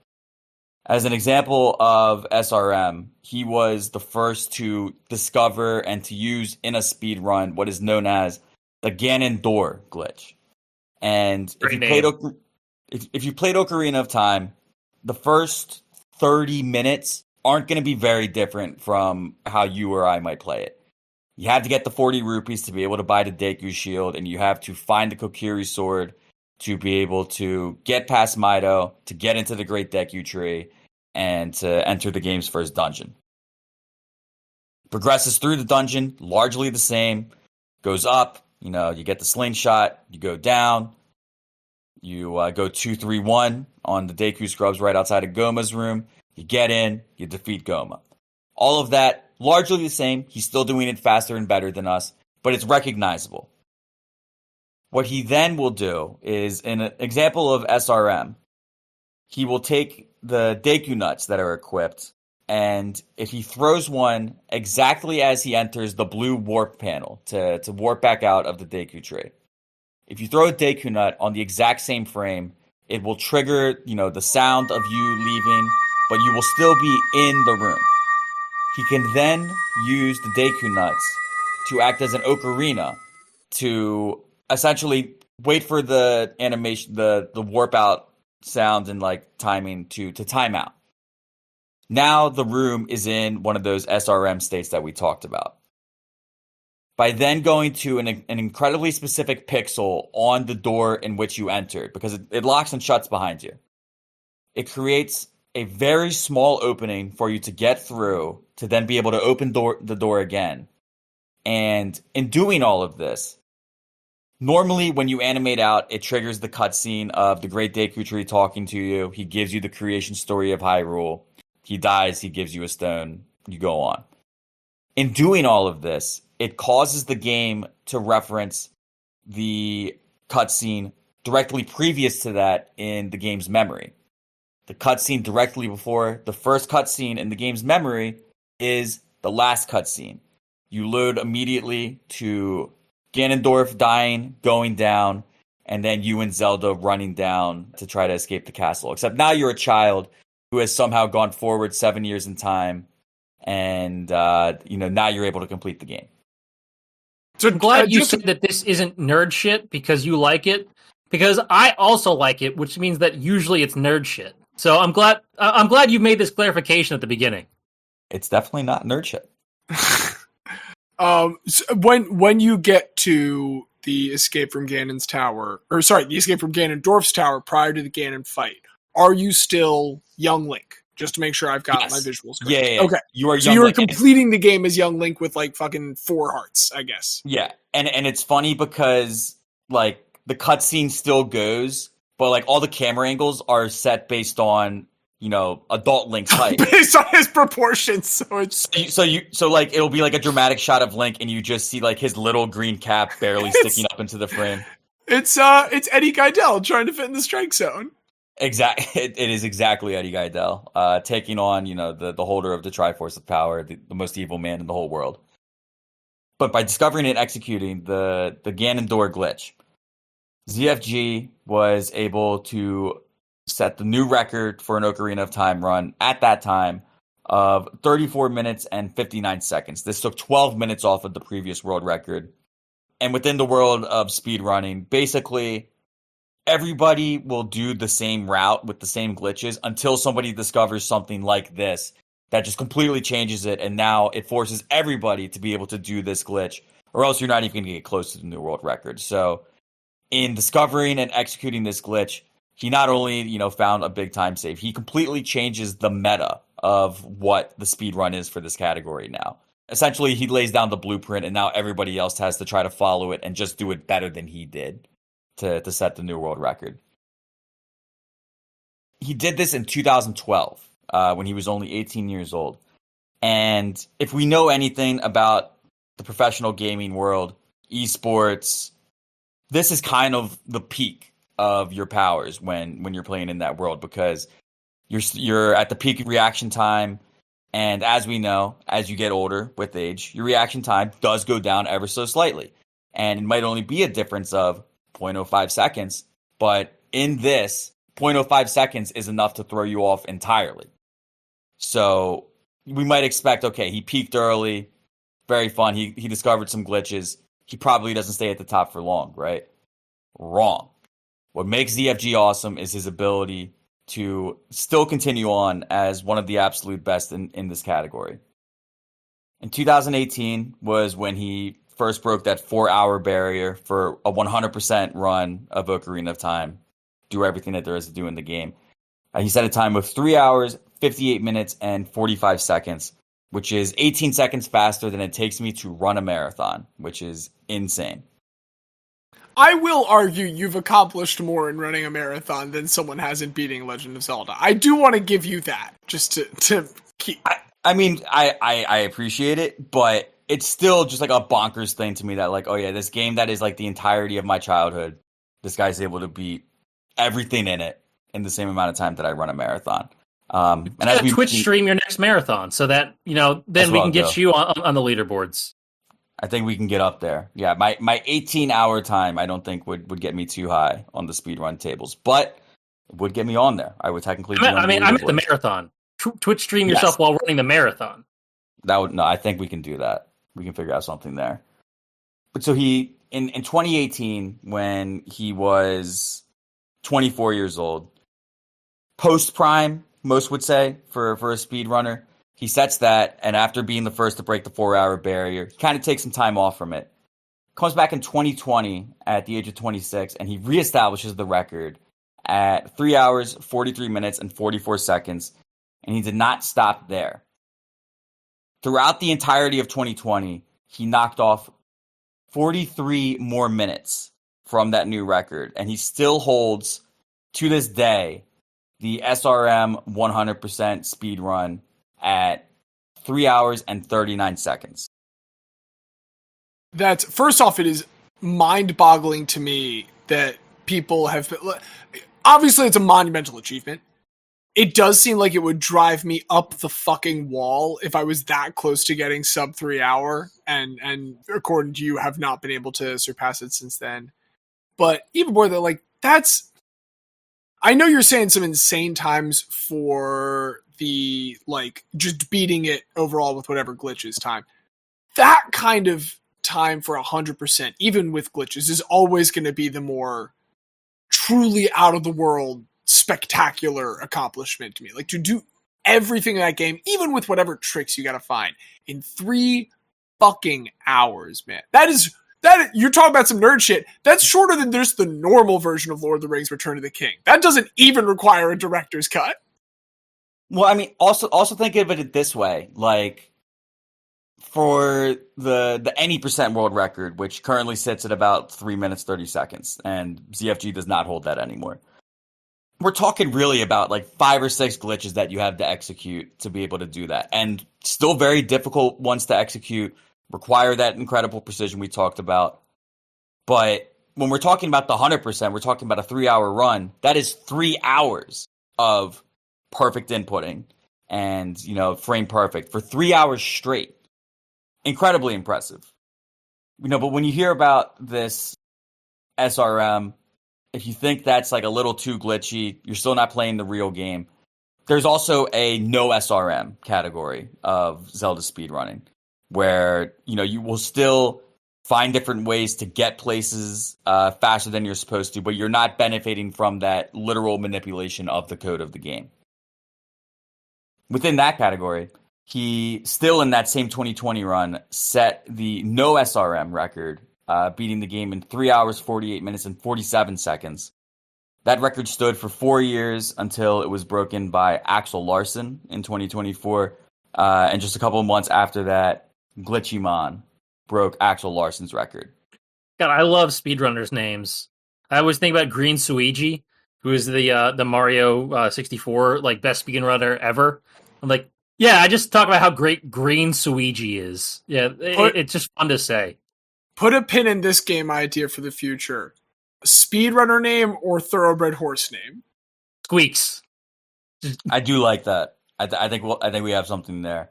as an example of SRM, he was the first to discover and to use in a speed run what is known as the Ganon door glitch. And if you played Ocarina of Time, the first 30 minutes aren't going to be very different from how you or I might play it. You have to get the 40 rupees to be able to buy the Deku Shield, and you have to find the Kokiri Sword to be able to get past Mido, to get into the Great Deku Tree, and to enter the game's first dungeon. Progresses through the dungeon, largely the same. Goes up, you get the slingshot, you go down, you go 2-3-1 on the Deku Scrubs right outside of Goma's room. You get in, you defeat Goma. All of that, largely the same. He's still doing it faster and better than us, but it's recognizable. What he then will do is, in an example of SRM, he will take the Deku Nuts that are equipped, and if he throws one exactly as he enters the blue warp panel to warp back out of the Deku Tree, if you throw a Deku Nut on the exact same frame, it will trigger, the sound of you leaving, but you will still be in the room. He can then use the Deku Nuts to act as an ocarina to essentially wait for the animation, the warp out sound and timing to time out. Now the room is in one of those SRM states that we talked about. By then going to an incredibly specific pixel on the door in which you entered, because it locks and shuts behind you, it creates a very small opening for you to get through to then be able to open the door again. And in doing all of this, normally when you animate out, it triggers the cutscene of the Great Deku Tree talking to you. He gives you the creation story of Hyrule. He dies, he gives you a stone, you go on. In doing all of this, it causes the game to reference the cutscene directly previous to that in the game's memory. The cutscene directly before the first cutscene in the game's memory is the last cutscene. You load immediately to Ganondorf dying, going down, and then you and Zelda running down to try to escape the castle. Except now you're a child who has somehow gone forward 7 years in time, and now you're able to complete the game. So I'm glad you said that this isn't nerd shit because you like it, because I also like it, which means that usually it's nerd shit. So I'm glad you made this clarification at the beginning. It's definitely not nerd shit. So when you get to the escape from Ganondorf's tower prior to the Ganon fight, are you still young Link? Just to make sure I've got my visuals correct. Yeah. Okay. You are so young you were Link. completing the game as young Link with like fucking 4 hearts, I guess. Yeah. And it's funny because like the cutscene still goes, but like all the camera angles are set based on, adult Link's height. Based on his proportions. So it's so like it'll be like a dramatic shot of Link and you just see like his little green cap barely sticking up into the frame. It's Eddie Geidel trying to fit in the strike zone. Exactly. It is exactly Eddie Geidel, taking on, the holder of the Triforce of Power, the most evil man in the whole world. But by discovering and executing the Ganondorf glitch, ZFG was able to set the new record for an Ocarina of Time run at that time of 34 minutes and 59 seconds. This took 12 minutes off of the previous world record. And within the world of speedrunning, basically everybody will do the same route with the same glitches until somebody discovers something like this that just completely changes it, and now it forces everybody to be able to do this glitch, or else you're not even going to get close to the new world record. So in discovering and executing this glitch, he not only, found a big time save, he completely changes the meta of what the speedrun is for this category now. Essentially, he lays down the blueprint, and now everybody else has to try to follow it and just do it better than he did to set the new world record. He did this in 2012, when he was only 18 years old. And if we know anything about the professional gaming world, esports, this is kind of the peak of your powers when you're playing in that world, because you're at the peak reaction time. And as we know, as you get older with age, your reaction time does go down ever so slightly. And it might only be a difference of 0.05 seconds. But in this, 0.05 seconds is enough to throw you off entirely. So we might expect, okay, he peaked early, very fun. He discovered some glitches. He probably doesn't stay at the top for long, right? Wrong. What makes ZFG awesome is his ability to still continue on as one of the absolute best in this category. In 2018 was when he first broke that 4-hour barrier for a 100% run of Ocarina of Time. Do everything that there is to do in the game. He set a time of 3 hours, 58 minutes, and 45 seconds, which is 18 seconds faster than it takes me to run a marathon, which is insane. I will argue you've accomplished more in running a marathon than someone has in beating Legend of Zelda. I do want to give you that, just to keep... I appreciate it, but it's still just like a bonkers thing to me that like, oh yeah, this game that is like the entirety of my childhood, this guy's able to beat everything in it in the same amount of time that I run a marathon. And as we Twitch stream your next marathon so that, then we can get you on the leaderboards. I think we can get up there. Yeah, my 18-hour time I don't think would get me too high on the speedrun tables, but it would get me on there. I would technically be on I'm at the marathon. Twitch stream yourself while running the marathon. I think we can do that. We can figure out something there. But so he in 2018, when he was 24 years old, post prime, most would say, for a speedrunner, he sets that, and after being the first to break the 4-hour barrier, he kind of takes some time off from it. Comes back in 2020 at the age of 26, and he reestablishes the record at 3 hours, 43 minutes, and 44 seconds, and he did not stop there. Throughout the entirety of 2020, he knocked off 43 more minutes from that new record, and he still holds, to this day, the SRM 100% speed run at 3 hours and 39 seconds. First off, it is mind-boggling to me that people have been, obviously it's a monumental achievement. It does seem like it would drive me up the fucking wall if I was that close to getting sub 3 hour, and according to you, have not been able to surpass it since then. But even more than like, that's, I know you're saying some insane times for the, like, just beating it overall with whatever glitches time. That kind of time for 100%, even with glitches, is always going to be the more truly out of the world spectacular accomplishment to me. Like, to do everything in that game, even with whatever tricks you gotta find, in 3 fucking hours, man. That you're talking about some nerd shit. That's shorter than just the normal version of Lord of the Rings Return of the King. That doesn't even require a director's cut. Well, I mean, also think of it this way. Like, for the any percent world record, which currently sits at about 3 minutes, 30 seconds, and ZFG does not hold that anymore. We're talking really about like 5 or 6 glitches that you have to execute to be able to do that. And still very difficult ones to execute, require that incredible precision we talked about. But when we're talking about the 100%, we're talking about a 3-hour run. That is 3 hours of perfect inputting and, frame perfect for 3 hours straight. Incredibly impressive. But when you hear about this SRM, if you think that's like a little too glitchy, you're still not playing the real game. There's also a no SRM category of Zelda speedrunning where, you will still find different ways to get places faster than you're supposed to, but you're not benefiting from that literal manipulation of the code of the game. Within that category, he still in that same 2020 run set the no SRM record, beating the game in 3 hours, 48 minutes, and 47 seconds. That record stood for 4 years until it was broken by Axel Larsen in 2024. And just a couple of months after that, Glitchymon broke Axel Larsen's record. God, I love speedrunners' names. I always think about Green Suigi, who is the Mario 64 like best speedrunner ever. I'm like, yeah, I just talk about how great Green Suigi is. Yeah, it's just fun to say. Put a pin in this game idea for the future. Speedrunner name or thoroughbred horse name? Squeaks. I do like that. I think we have something there.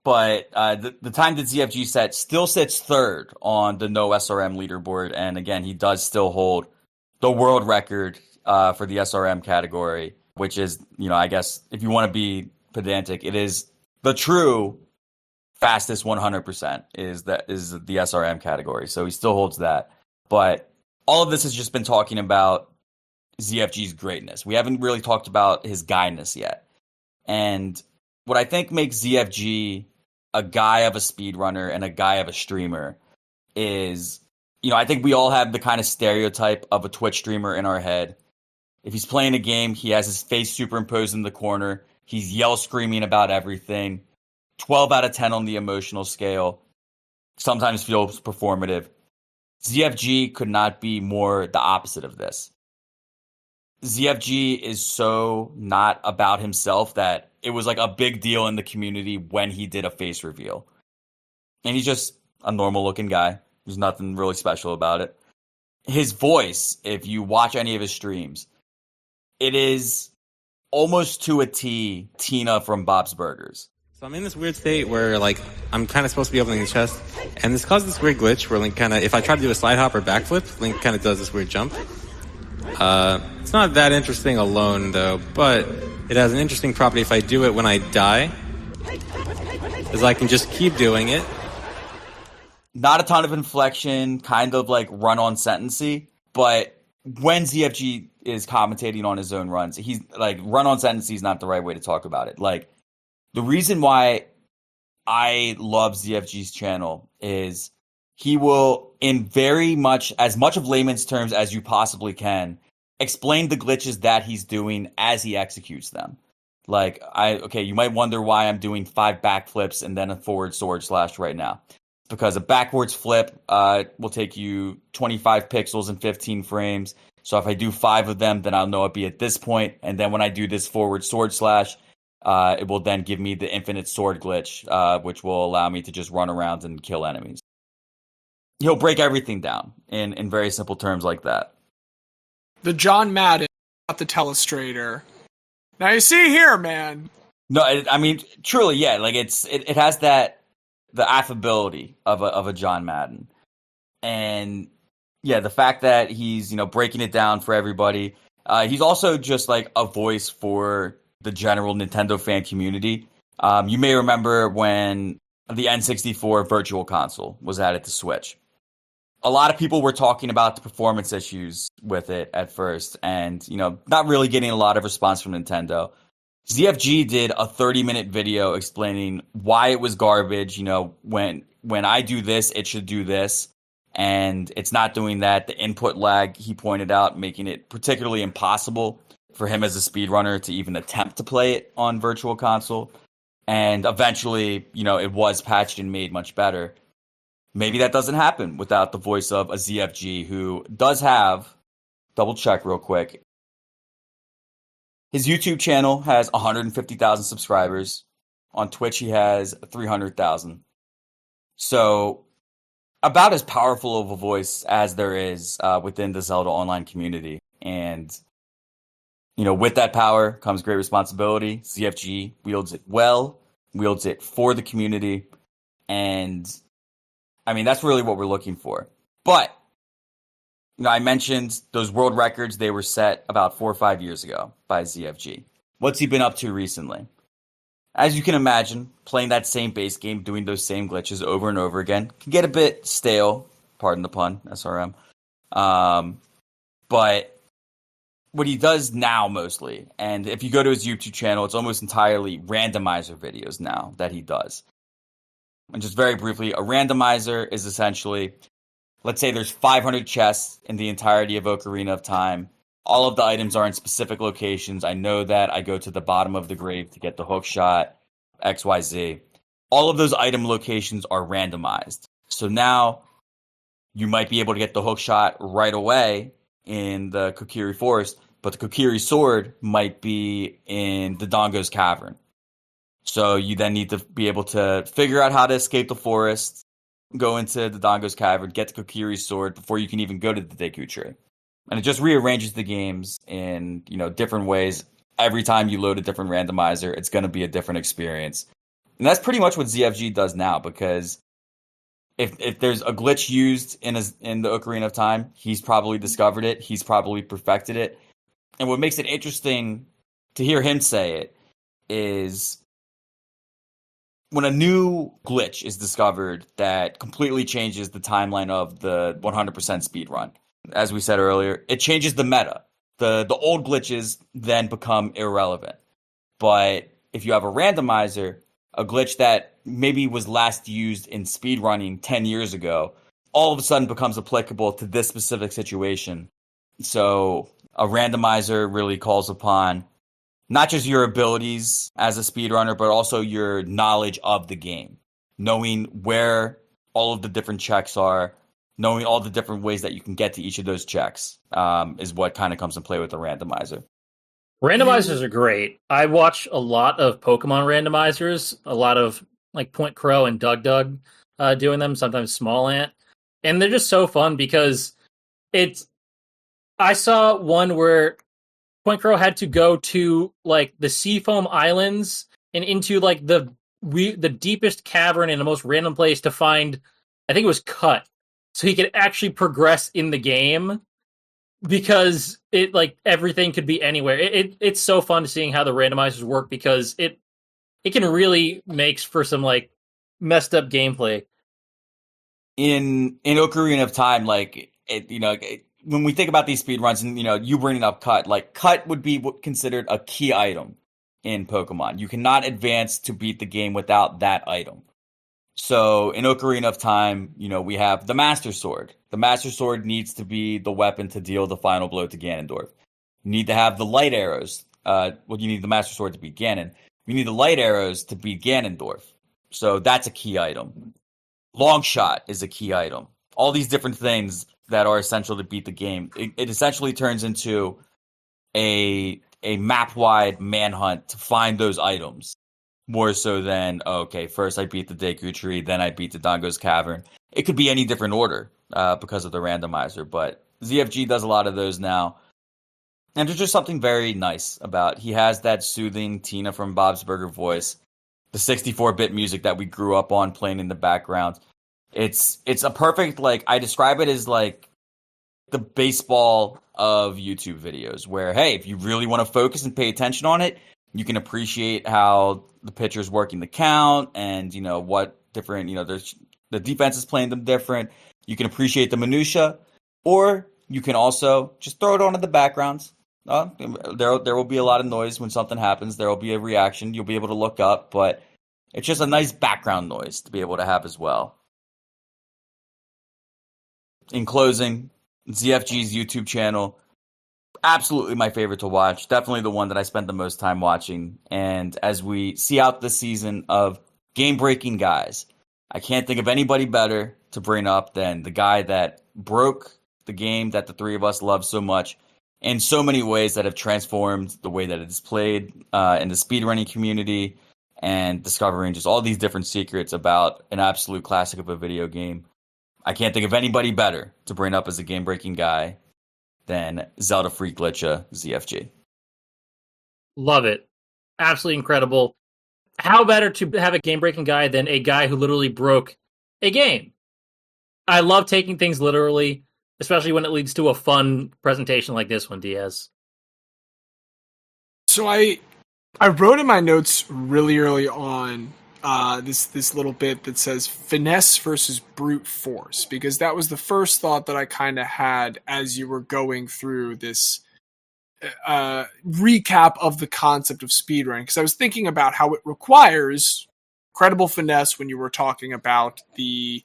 But the time that ZFG set still sits third on the no SRM leaderboard, and again, he does still hold the world record for the SRM category, which is, I guess if you want to be pedantic, it is the true fastest 100% is the SRM category. So he still holds that. But all of this has just been talking about ZFG's greatness. We haven't really talked about his guyness yet. And what I think makes ZFG a guy of a speedrunner and a guy of a streamer is, I think we all have the kind of stereotype of a Twitch streamer in our head. If he's playing a game, he has his face superimposed in the corner. He's yell screaming about everything. 12 out of 10 on the emotional scale. Sometimes feels performative. ZFG could not be more the opposite of this. ZFG is so not about himself that it was like a big deal in the community when he did a face reveal. And he's just a normal looking guy. There's nothing really special about it. His voice, if you watch any of his streams, it is almost to a T Tina from Bob's Burgers. So I'm in this weird state where, like, I'm kind of supposed to be opening the chest, and this causes this weird glitch where Link kind of, if I try to do a slide hop or backflip, Link kind of does this weird jump. It's not that interesting alone, though, but it has an interesting property if I do it when I die, because I can just keep doing it. Not a ton of inflection, kind of like run-on sentency, but when ZFG is commentating on his own runs, he's like, run-on sentency is not the right way to talk about it. Like, the reason why I love ZFG's channel is he will, in very much, as much of layman's terms as you possibly can, explain the glitches that he's doing as he executes them. Like, you might wonder why I'm doing 5 backflips and then a forward sword slash right now. Because a backwards flip will take you 25 pixels and 15 frames. So if I do 5 of them, then I'll know it'll be at this point. And then when I do this forward sword slash, it will then give me the infinite sword glitch, which will allow me to just run around and kill enemies. He'll break everything down in very simple terms like that. the John Madden, not the Telestrator. Now you see here, man. No, I mean, truly, yeah. Like it has the affability of a John Madden, and yeah, the fact that he's breaking it down for everybody. He's also just like a voice for the general Nintendo fan community. You may remember when the N64 Virtual Console was added to Switch. A lot of people were talking about the performance issues with it at first, and not really getting a lot of response from Nintendo. ZFG did a 30-minute video explaining why it was garbage. When I do this, it should do this, and it's not doing that. The input lag, he pointed out, making it particularly impossible for him as a speedrunner to even attempt to play it on Virtual Console. And eventually, it was patched and made much better. Maybe that doesn't happen without the voice of a ZFG who does have, double check real quick, his YouTube channel has 150,000 subscribers. On Twitch, he has 300,000. So, about as powerful of a voice as there is within the Zelda Online community. And, with that power comes great responsibility. ZFG wields it well, wields it for the community. And, I mean, that's really what we're looking for. But, I mentioned those world records, they were set about 4 or 5 years ago by ZFG. What's he been up to recently? As you can imagine, playing that same base game, doing those same glitches over and over again, can get a bit stale, pardon the pun, SRM. But what he does now mostly, and if you go to his YouTube channel, it's almost entirely randomizer videos now that he does. And just very briefly, a randomizer is essentially, let's say there's 500 chests in the entirety of Ocarina of Time. All of the items are in specific locations. I know that. I go to the bottom of the grave to get the hook shot, XYZ. All of those item locations are randomized. So now you might be able to get the hook shot right away in the Kokiri Forest, but the Kokiri Sword might be in the Dongo's Cavern. So you then need to be able to figure out how to escape the forest, go into the Dongo's Cavern, get the Kokiri Sword before you can even go to the Deku Tree. And it just rearranges the games in, different ways. Every time you load a different randomizer, it's going to be a different experience. And that's pretty much what ZFG does now, because if there's a glitch used in the Ocarina of Time, he's probably discovered it. He's probably perfected it. And what makes it interesting to hear him say it is when a new glitch is discovered that completely changes the timeline of the 100% speedrun. As we said earlier, it changes the meta. The old glitches then become irrelevant. But if you have a randomizer, a glitch that maybe was last used in speedrunning 10 years ago, all of a sudden becomes applicable to this specific situation. So a randomizer really calls upon not just your abilities as a speedrunner, but also your knowledge of the game. Knowing where all of the different checks are, knowing all the different ways that you can get to each of those checks is what kind of comes in play with the randomizer. Randomizers are great. I watch a lot of Pokemon randomizers, a lot of like Point Crow and Doug doing them, sometimes Small Ant. And they're just so fun because I saw one where Point Crow had to go to like the Seafoam Islands and into like the deepest cavern in the most random place to find, I think it was Cut. So he could actually progress in the game because it like everything could be anywhere. It's so fun seeing how the randomizers work because it can really make for some like messed up gameplay. In Ocarina of Time, like when we think about these speedruns and you bringing up Cut, like Cut would be considered a key item in Pokemon. You cannot advance to beat the game without that item. So in Ocarina of Time, we have the Master Sword. The Master Sword needs to be the weapon to deal the final blow to Ganondorf. You need to have the light arrows. You need the Master Sword to beat Ganon. You need the light arrows to beat Ganondorf. So that's a key item. Long Shot is a key item. All these different things that are essential to beat the game. It essentially turns into a map-wide manhunt to find those items. More so than, first I beat the Deku Tree, then I beat the Dongo's Cavern. It could be any different order because of the randomizer, but ZFG does a lot of those now. And there's just something very nice about he has that soothing Tina from Bob's Burger voice, the 64-bit music that we grew up on playing in the background. It's a perfect, like, I describe it as like the baseball of YouTube videos where, hey, if you really want to focus and pay attention on it, you can appreciate how the pitcher's working the count and, you know, what different, you know, there's the defense is playing them different. You can appreciate the minutia, or you can also just throw it on in the background. There will be a lot of noise when something happens. There will be a reaction. You'll be able to look up, but it's just a nice background noise to be able to have as well. In closing, ZFG's YouTube channel, absolutely my favorite to watch. Definitely the one that I spend the most time watching. And as we see out this season of Game-Breaking Guys, I can't think of anybody better to bring up than the guy that broke the game that the three of us love so much in so many ways that have transformed the way that it is played in the speedrunning community and discovering just all these different secrets about an absolute classic of a video game. I can't think of anybody better to bring up as a game-breaking guy than Zelda Freak Glitcha ZFG. Love it. Absolutely incredible. How better to have a game-breaking guy than a guy who literally broke a game? I love taking things literally, especially when it leads to a fun presentation like this one, Diaz. So I wrote in my notes really early on this little bit that says finesse versus brute force, because that was the first thought that I kind of had as you were going through this recap of the concept of speedrunning, because I was thinking about how it requires credible finesse when you were talking about the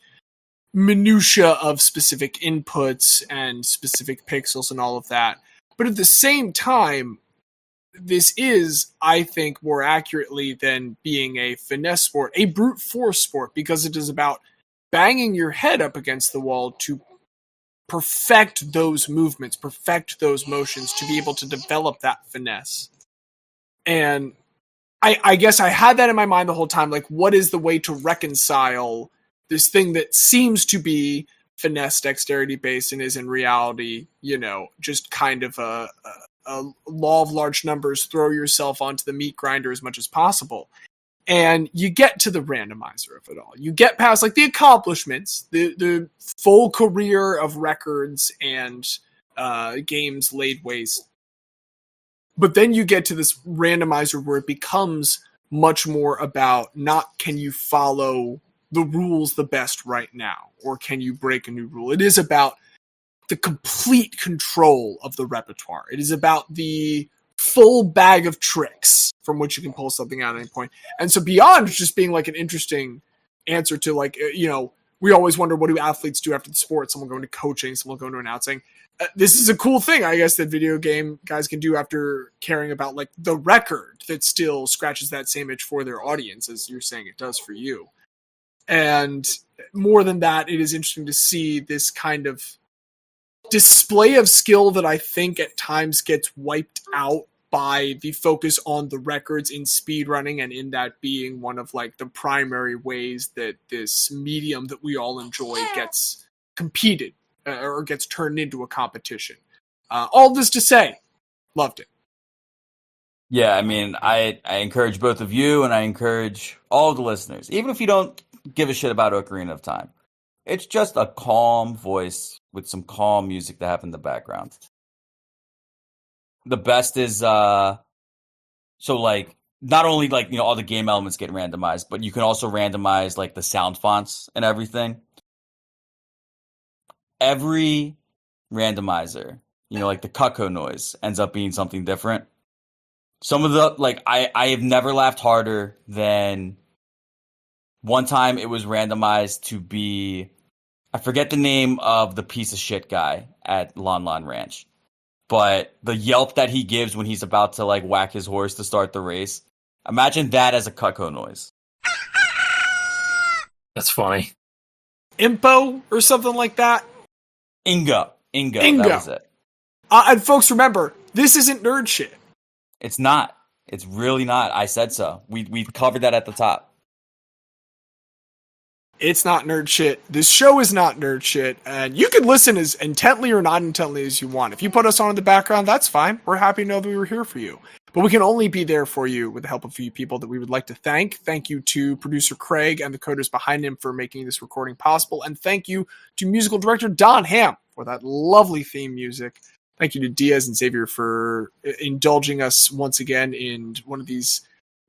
minutia of specific inputs and specific pixels and all of that. But at the same time, this is, I think, more accurately than being a finesse sport, a brute force sport, because it is about banging your head up against the wall to perfect those movements, perfect those motions, to be able to develop that finesse. And I guess I had that in my mind the whole time, like, what is the way to reconcile this thing that seems to be finesse dexterity based and is in reality, you know, just kind of a law of large numbers, throw yourself onto the meat grinder as much as possible. And you get to the randomizer of it all. You get past like the accomplishments, the full career of records and games laid waste. But then you get to this randomizer where it becomes much more about not can you follow the rules the best right now, or can you break a new rule? It is about the complete control of the repertoire. It is about the full bag of tricks from which you can pull something out at any point. And so beyond just being like an interesting answer to, like, you know, we always wonder, what do athletes do after the sport? Someone going to coaching, someone going to announcing. This is a cool thing, I guess, that video game guys can do after caring about like the record that still scratches that same itch for their audience, as you're saying it does for you. And more than that, it is interesting to see this kind of display of skill that I think at times gets wiped out by the focus on the records in speedrunning, and in that being one of like the primary ways that this medium that we all enjoy gets competed or gets turned into a competition. All this to say, loved it. Yeah, I mean, I encourage both of you, and I encourage all of the listeners, even if you don't give a shit about Ocarina of Time. It's just a calm voice with some calm music to have in the background. The best is, so like, not only like, you know, all the game elements get randomized, but you can also randomize like the sound fonts and everything. Every randomizer, you know, like the cuckoo noise ends up being something different. Some of the, like, I have never laughed harder than one time it was randomized to be, I forget the name of the piece of shit guy at Lon Lon Ranch, but the yelp that he gives when he's about to like whack his horse to start the race. Imagine that as a cuckoo noise. That's funny. Impo or something like that. Ingo. That was it. And folks, remember, this isn't nerd shit. It's not. It's really not. I said so. We covered that at the top. It's not nerd shit. This show is not nerd shit. And you can listen as intently or not intently as you want. If you put us on in the background, that's fine. We're happy to know that we were here for you. But we can only be there for you with the help of a few people that we would like to thank. Thank you to producer Craig and the coders behind him for making this recording possible. And thank you to musical director Don Ham for that lovely theme music. Thank you to Diaz and Xavier for indulging us once again in one of these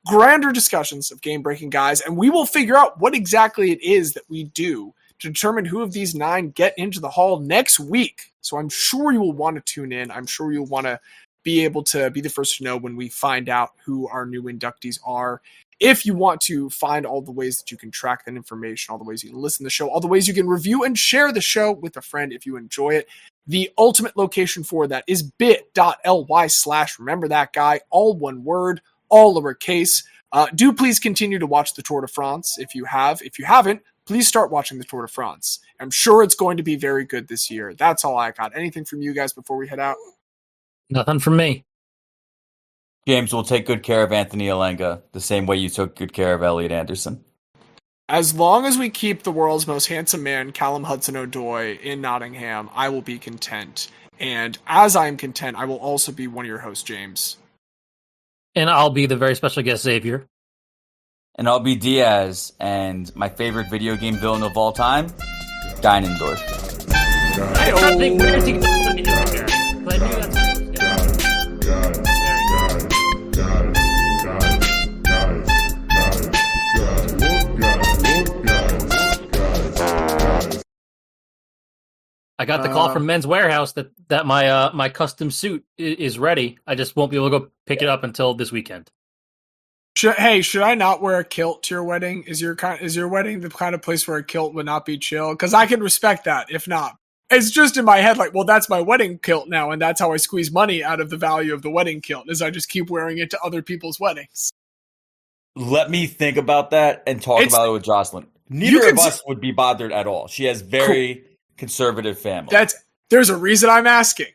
grander discussions of game-breaking guys, and we will figure out what exactly it is that we do to determine who of these 9 get into the hall next week. So I'm sure you will want to tune in. I'm sure you'll want to be able to be the first to know when we find out who our new inductees are. If you want to find all the ways that you can track that information, all the ways you can listen to the show, all the ways you can review and share the show with a friend if you enjoy it, the ultimate location for that is bit.ly/remember that guy, all one word, all lowercase. Do please continue to watch the Tour de France if you have. If you haven't, please start watching the Tour de France. I'm sure it's going to be very good this year. That's all I got. Anything from you guys before we head out? Nothing from me. James will take good care of Anthony Alenga the same way you took good care of Elliot Anderson. As long as we keep the world's most handsome man, Callum Hudson-Odoi, in Nottingham, I will be content. And as I am content, I will also be one of your hosts, James. And I'll be the very special guest, Xavier. And I'll be Diaz, and my favorite video game villain of all time, Ganondorf. I don't think where to go. I knew that's I got the call from Men's Warehouse that my custom suit is ready. I just won't be able to go pick it up until this weekend. Should I not wear a kilt to your wedding? Is your wedding the kind of place where a kilt would not be chill? Because I can respect that. If not, it's just in my head like, well, that's my wedding kilt now, and that's how I squeeze money out of the value of the wedding kilt, is I just keep wearing it to other people's weddings. Let me think about that and talk about it with Jocelyn. Neither of us would be bothered at all. She has very conservative family. There's a reason I'm asking.